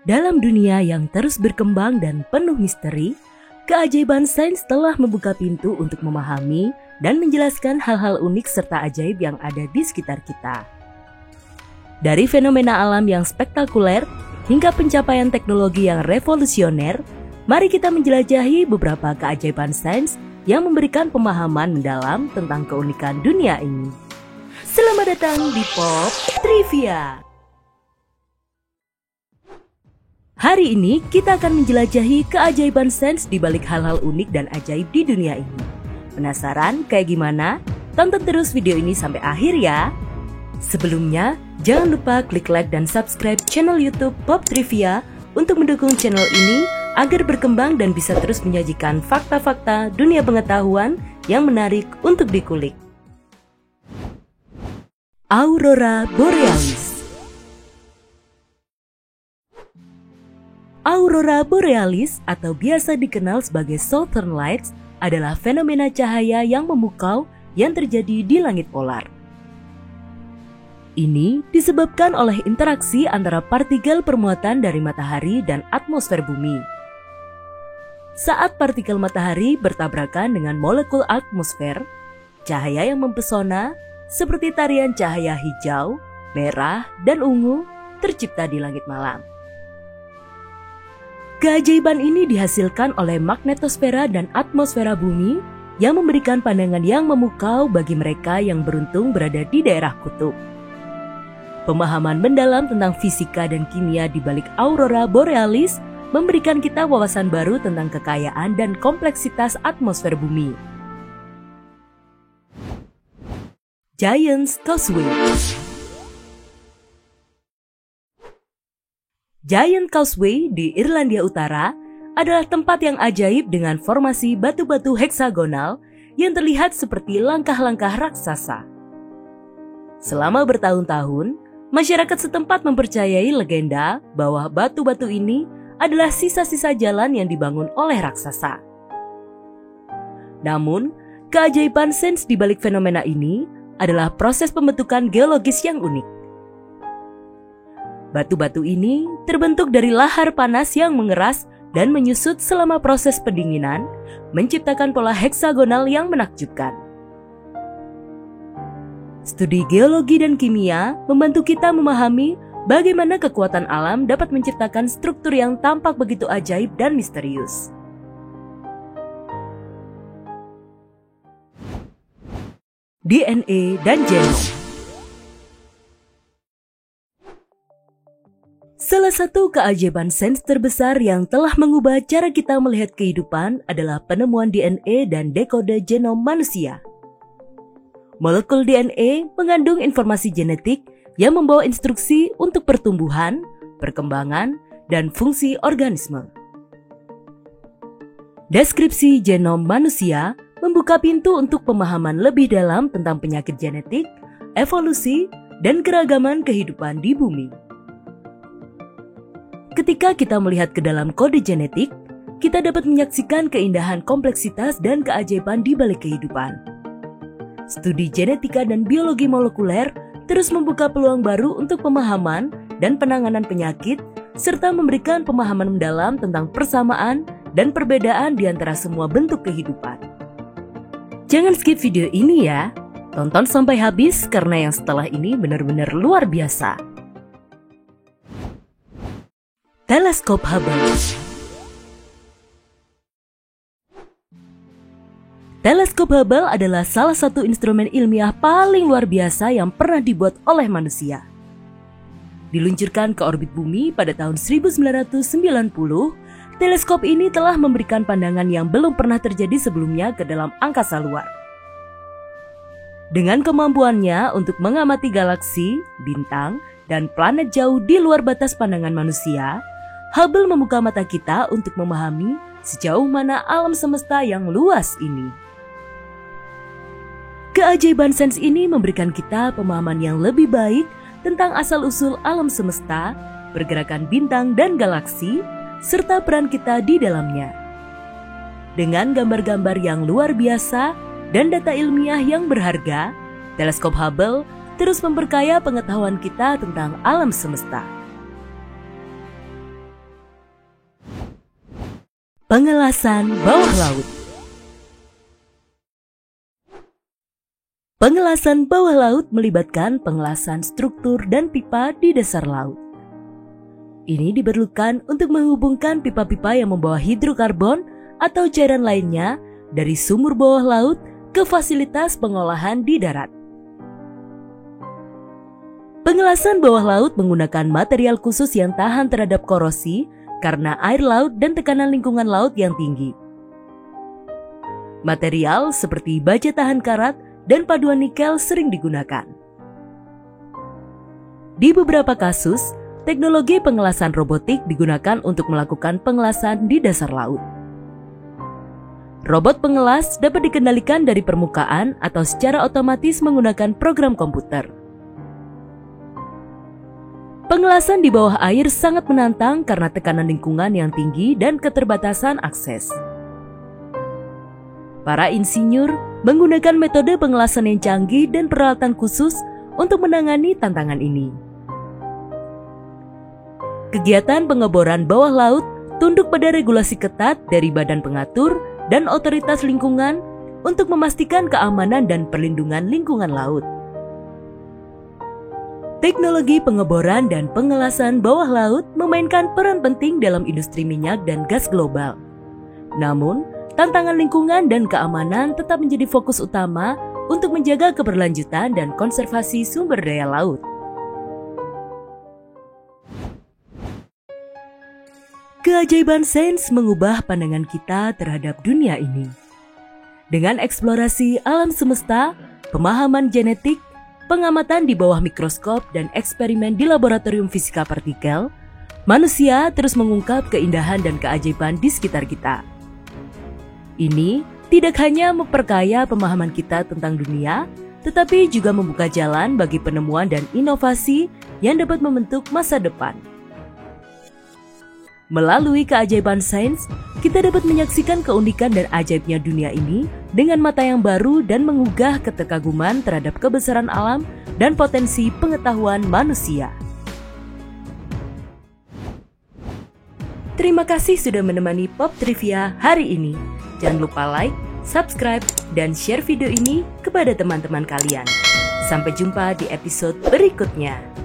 Dalam dunia yang terus berkembang dan penuh misteri, keajaiban sains telah membuka pintu untuk memahami dan menjelaskan hal-hal unik serta ajaib yang ada di sekitar kita. Dari fenomena alam yang spektakuler hingga pencapaian teknologi yang revolusioner, mari kita menjelajahi beberapa keajaiban sains yang memberikan pemahaman mendalam tentang keunikan dunia ini. Selamat datang di Pop Trivia. Hari ini kita akan menjelajahi keajaiban sains di balik hal-hal unik dan ajaib di dunia ini. Penasaran kayak gimana? Tonton terus video ini sampai akhir ya. Sebelumnya, jangan lupa klik like dan subscribe channel YouTube Pop Trivia untuk mendukung channel ini agar berkembang dan bisa terus menyajikan fakta-fakta dunia pengetahuan yang menarik untuk dikulik. Aurora Borealis. Aurora Borealis atau biasa dikenal sebagai Southern Lights adalah fenomena cahaya yang memukau yang terjadi di langit polar. Ini disebabkan oleh interaksi antara partikel permuatan dari matahari dan atmosfer bumi. Saat partikel matahari bertabrakan dengan molekul atmosfer, cahaya yang mempesona seperti tarian cahaya hijau, merah, dan ungu tercipta di langit malam. Keajaiban ini dihasilkan oleh magnetosfera dan atmosfera bumi yang memberikan pandangan yang memukau bagi mereka yang beruntung berada di daerah kutub. Pemahaman mendalam tentang fisika dan kimia di balik Aurora Borealis memberikan kita wawasan baru tentang kekayaan dan kompleksitas atmosfer bumi. Giant's Causeway. Giant Causeway di Irlandia Utara adalah tempat yang ajaib dengan formasi batu-batu heksagonal yang terlihat seperti langkah-langkah raksasa. Selama bertahun-tahun, masyarakat setempat mempercayai legenda bahwa batu-batu ini adalah sisa-sisa jalan yang dibangun oleh raksasa. Namun, keajaiban sains di balik fenomena ini adalah proses pembentukan geologis yang unik. Batu-batu ini terbentuk dari lahar panas yang mengeras dan menyusut selama proses pendinginan, menciptakan pola heksagonal yang menakjubkan. Studi geologi dan kimia membantu kita memahami bagaimana kekuatan alam dapat menciptakan struktur yang tampak begitu ajaib dan misterius. DNA dan genom. Salah satu keajaiban sains terbesar yang telah mengubah cara kita melihat kehidupan adalah penemuan DNA dan dekode genom manusia. Molekul DNA mengandung informasi genetik yang membawa instruksi untuk pertumbuhan, perkembangan, dan fungsi organisme. Deskripsi genom manusia membuka pintu untuk pemahaman lebih dalam tentang penyakit genetik, evolusi, dan keragaman kehidupan di bumi. Ketika kita melihat ke dalam kode genetik, kita dapat menyaksikan keindahan kompleksitas dan keajaiban di balik kehidupan. Studi genetika dan biologi molekuler terus membuka peluang baru untuk pemahaman dan penanganan penyakit, serta memberikan pemahaman mendalam tentang persamaan dan perbedaan di antara semua bentuk kehidupan. Jangan skip video ini ya, tonton sampai habis karena yang setelah ini benar-benar luar biasa. Teleskop Hubble. Teleskop Hubble adalah salah satu instrumen ilmiah paling luar biasa yang pernah dibuat oleh manusia. Diluncurkan ke orbit bumi pada tahun 1990, teleskop ini telah memberikan pandangan yang belum pernah terjadi sebelumnya ke dalam angkasa luar. Dengan kemampuannya untuk mengamati galaksi, bintang, dan planet jauh di luar batas pandangan manusia, Hubble membuka mata kita untuk memahami sejauh mana alam semesta yang luas ini. Keajaiban sains ini memberikan kita pemahaman yang lebih baik tentang asal-usul alam semesta, pergerakan bintang dan galaksi, serta peran kita di dalamnya. Dengan gambar-gambar yang luar biasa dan data ilmiah yang berharga, teleskop Hubble terus memperkaya pengetahuan kita tentang alam semesta. Pengelasan bawah laut. Pengelasan bawah laut melibatkan pengelasan struktur dan pipa di dasar laut. Ini diperlukan untuk menghubungkan pipa-pipa yang membawa hidrokarbon atau cairan lainnya dari sumur bawah laut ke fasilitas pengolahan di darat. Pengelasan bawah laut menggunakan material khusus yang tahan terhadap korosi karena air laut dan tekanan lingkungan laut yang tinggi. Material seperti baja tahan karat dan paduan nikel sering digunakan. Di beberapa kasus, teknologi pengelasan robotik digunakan untuk melakukan pengelasan di dasar laut. Robot pengelas dapat dikendalikan dari permukaan atau secara otomatis menggunakan program komputer. Pengelasan di bawah air sangat menantang karena tekanan lingkungan yang tinggi dan keterbatasan akses. Para insinyur menggunakan metode pengelasan yang canggih dan peralatan khusus untuk menangani tantangan ini. Kegiatan pengeboran bawah laut tunduk pada regulasi ketat dari badan pengatur dan otoritas lingkungan untuk memastikan keamanan dan perlindungan lingkungan laut. Teknologi pengeboran dan pengelasan bawah laut memainkan peran penting dalam industri minyak dan gas global. Namun, tantangan lingkungan dan keamanan tetap menjadi fokus utama untuk menjaga keberlanjutan dan konservasi sumber daya laut. Keajaiban sains mengubah pandangan kita terhadap dunia ini. Dengan eksplorasi alam semesta, pemahaman genetik, pengamatan di bawah mikroskop, dan eksperimen di laboratorium fisika partikel, manusia terus mengungkap keindahan dan keajaiban di sekitar kita. Ini tidak hanya memperkaya pemahaman kita tentang dunia, tetapi juga membuka jalan bagi penemuan dan inovasi yang dapat membentuk masa depan. Melalui keajaiban sains, kita dapat menyaksikan keunikan dan ajaibnya dunia ini dengan mata yang baru dan menggugah keterkaguman terhadap kebesaran alam dan potensi pengetahuan manusia. Terima kasih sudah menemani Pop Trivia hari ini. Jangan lupa like, subscribe, dan share video ini kepada teman-teman kalian. Sampai jumpa di episode berikutnya.